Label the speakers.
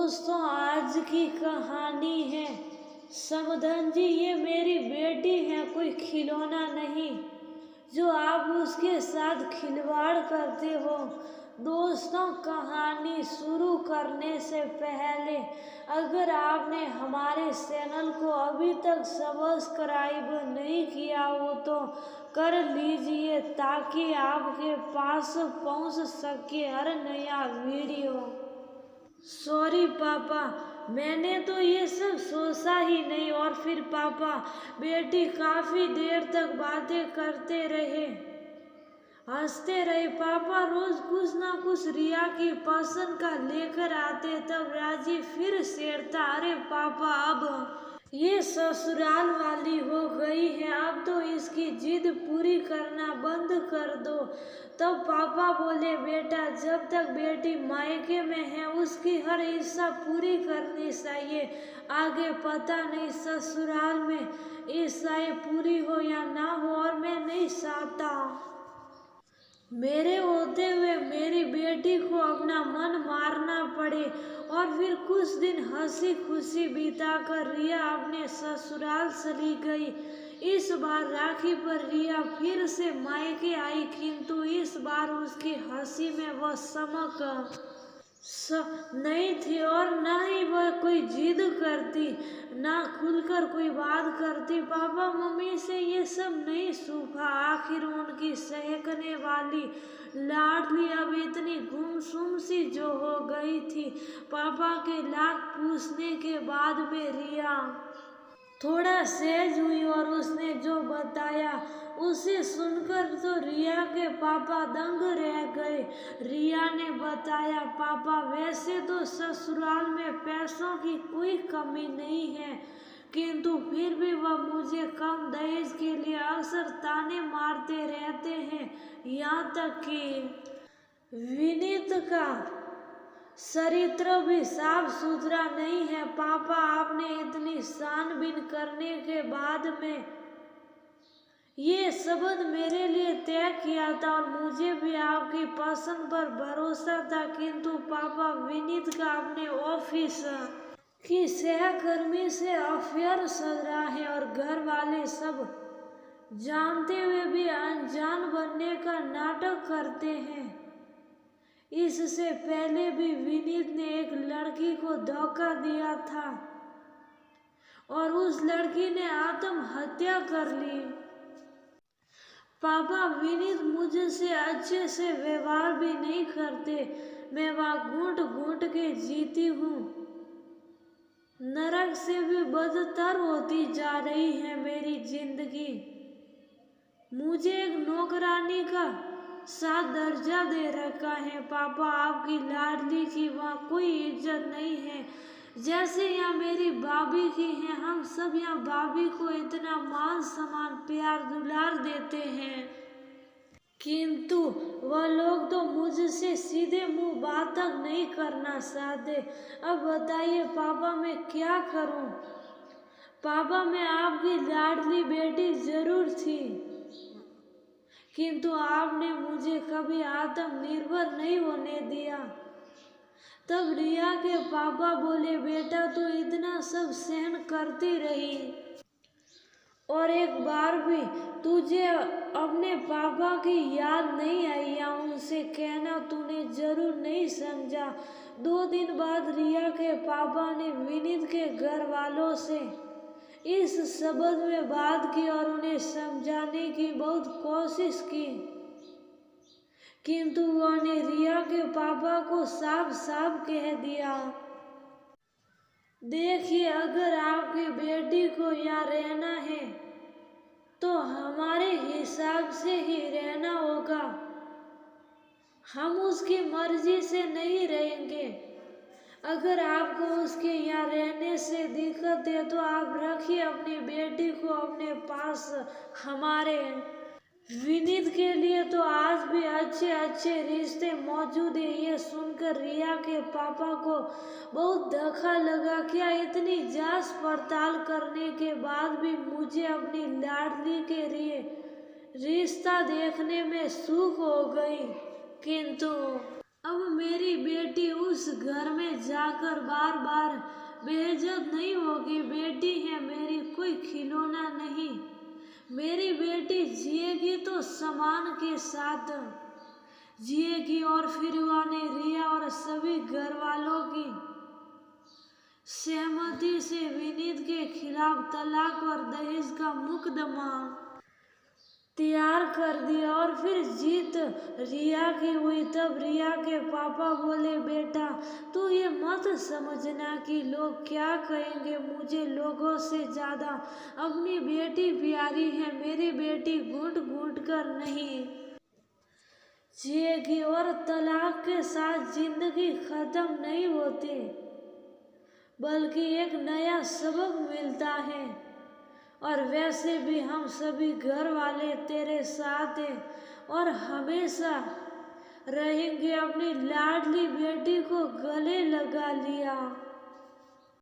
Speaker 1: दोस्तों, आज की कहानी है समधन जी। ये मेरी बेटी है, कोई खिलौना नहीं जो आप उसके साथ खिलवाड़ करते हो। दोस्तों, कहानी शुरू करने से पहले अगर आपने हमारे चैनल को अभी तक सब्सक्राइब नहीं किया हो तो कर लीजिए, ताकि आपके पास पहुंच सके हर नया वीडियो। सॉरी पापा, मैंने तो ये सब सोचा ही नहीं। और फिर पापा बेटी काफी देर तक बातें करते रहे, हंसते रहे। पापा रोज कुछ ना कुछ रिया की पसंद का लेकर आते, तब राजी फिर छेड़ता, अरे पापा अब ये ससुराल वाली हो गई है, अब तो इसकी जिद पूरी करना बंद कर दो। तब पापा बोले, बेटा जब तक बेटी मायके में है उसकी हर इच्छा पूरी करनी चाहिए। आगे पता नहीं ससुराल में इच्छाएं पूरी हो या ना हो, और मैं नहीं चाहता मेरे होते हुए मेरी बेटी को अपना मन मारना पड़े। और फिर कुछ दिन हंसी खुशी बिताकर रिया अपने ससुराल चली गई। इस बार राखी पर रिया फिर से मायके आई, किंतु इस बार उसकी हंसी में वह चमक नहीं थी, और न ही वह कोई जिद करती, ना खुलकर कोई बात करती। पापा मम्मी से ये सब नहीं सूखा। आखिर उनकी सहकने वाली लाडली अब इतनी गुमसुम सी जो हो गई थी। पापा के लाख पूछने के बाद में रिया थोड़ा सहज हुई, और उसने जो बताया उसे सुनकर तो रिया के पापा दंग रह गए। रिया ने बताया, पापा वैसे तो ससुराल में पैसों की कोई कमी नहीं है, किंतु फिर भी वह मुझे कम दहेज के लिए अक्सर ताने मारते रहते हैं। यहाँ तक कि विनीत का चरित्र भी साफ सुथरा नहीं है। पापा आपने इतनी छानबीन करने के बाद में ये शब्द मेरे लिए तय किया था, और मुझे भी आपकी पसंद पर भरोसा था, किंतु पापा विनीत का अपने ऑफिस की सहकर्मी से अफेयर चल रहा है, और घर वाले सब जानते हुए भी अनजान बनने का नाटक करते हैं। इससे पहले भी विनीत ने एक लड़की को धोखा दिया था, और उस लड़की ने आत्महत्या कर ली। पापा विनीत मुझसे अच्छे से व्यवहार भी नहीं करते, मैं वहाँ घूंट घूंट के जीती हूँ। नरक से भी बदतर होती जा रही है मेरी जिंदगी। मुझे एक नौकरानी का साथ दर्जा दे रखा है। पापा आपकी लाडली की वहाँ कोई इज्जत नहीं है, जैसे यहाँ मेरी भाभी की है। हम सब यहाँ भाभी को इतना मान सम्मान प्यार दुलार देते हैं, किंतु वह लोग तो मुझसे सीधे मुंह बात तक नहीं करना चाहते। अब बताइए पापा मैं क्या करूं? पापा मैं आपकी लाडली बेटी जरूर थी, किंतु आपने मुझे कभी आत्मनिर्भर नहीं होने दिया। तब रिया के पापा बोले, बेटा तू इतना सब सहन करती रही, और एक बार भी तुझे अपने पापा की याद नहीं आई, या उनसे कहना तूने जरूर नहीं समझा। 2 दिन बाद रिया के पापा ने विनीत के घर वालों से इस संबंध में बात की, और उन्हें समझाने की बहुत कोशिश की, किंतु उन्होंने रिया के पापा को साफ साफ कह दिया, देखिए अगर आपकी बेटी को यहाँ रहना है तो हमारे हिसाब से ही रहना होगा, हम उसकी मर्जी से नहीं रहेंगे। अगर आपको उसके यहाँ रहने से दिक्कत है तो आप रखिए अपनी बेटी को अपने पास। हमारे विनीत के लिए तो आज भी अच्छे अच्छे रिश्ते मौजूद है। ये सुनकर रिया के पापा को बहुत धक्का लगा। क्या इतनी जांच पड़ताल करने के बाद भी मुझे अपनी लाडली के लिए रिश्ता देखने में चूक हो गई? किंतु अब मेरी बेटी उस घर में जाकर बार बार बेइज्जत नहीं होगी। बेटी है मेरी, कोई खिलौना नहीं। मेरी बेटी जिएगी तो सम्मान के साथ जिएगी। और फिर उन्होंने रिया और सभी घर वालों की सहमति से विनीत के खिलाफ तलाक और दहेज का मुकदमा तैयार कर दिया। और फिर जीत रिया की हुई। तब रिया के पापा बोले, बेटा तू ये मत समझना कि लोग क्या कहेंगे। मुझे लोगों से ज्यादा अपनी बेटी प्यारी है। मेरी बेटी घुट घुट कर नहीं जिएगी। और तलाक के साथ जिंदगी खत्म नहीं होती, बल्कि एक नया सबक मिलता है। और वैसे भी हम सभी घर वाले तेरे साथ हैं और हमेशा रहेंगे। अपनी लाडली बेटी को गले लगा लिया।